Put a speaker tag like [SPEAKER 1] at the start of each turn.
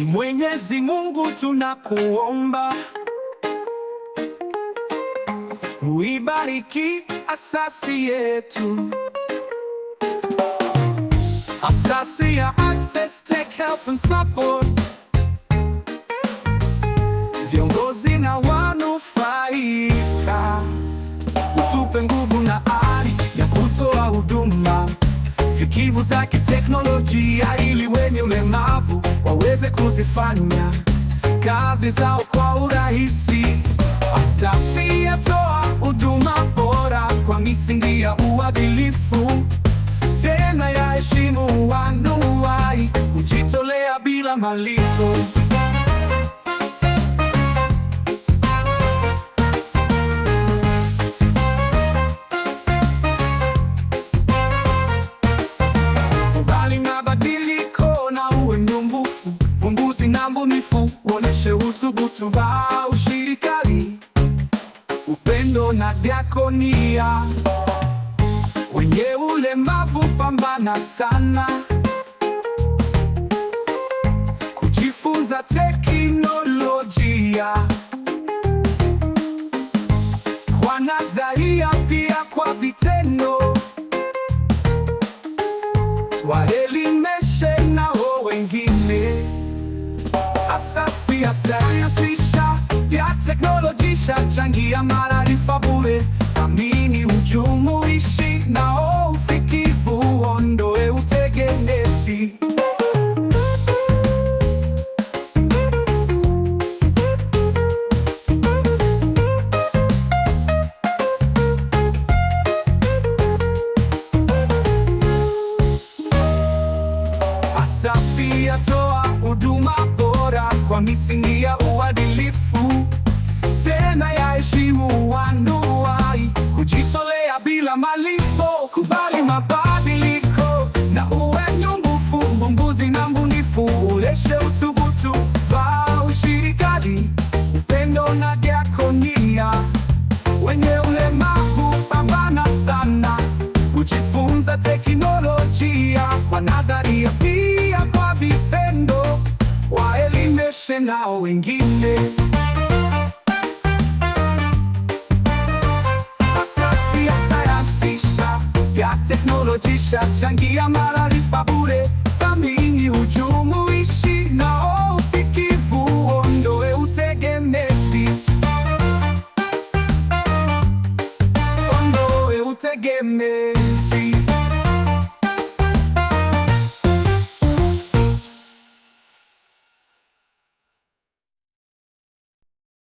[SPEAKER 1] Mwenyezi Mungu tunakuomba, uibariki asasi yetu, asasi ya Access Tech Help and Support, viongozi na wanufaika. Utupe nguvu na ari ya kutoa huduma fikivu za kiteknolojia, ili wenye ulemavu waweze kuzifanya kazi zao kwa urahisi. Asasi yatoa huduma bora kwa misingi ya uadilifu, tena yaheshimu wanuwai, kujitolea bila malipo. Kubali mabadiliko na uwe mnyumbufu, vumbuzi na mbunifu, uoneshe uthubutu wa ushirikali, upendo na diakonia. Wenye ulemavu pambana sana kujifunza teknolojia, kwa nadharia pia kwa vitendo, waelimeshe nao wengine. Asasi ya sayansi ya teknolojia, changia maarifa bure, amini ujumuishi nao ufikivu, ondoe utegemezi. Asasi yatoa huduma bora kwa misingi ya uadilifu, tena yaheshimu wanuwai, kujitolea bila malipo. Kubali mabadiliko na uwe mnyumbufu, mvumbuzi na mbunifu, uoneshe uthubutu wa ushirikali, upendo na diakonia. Wenye ulemavu pambana sana kujifunza teknolojia, kwa nadharia pia kwa vitendo, waelimeshe nao wengine. Asasi ya sayansi ya teknolojia, changia maarifa bure, thamini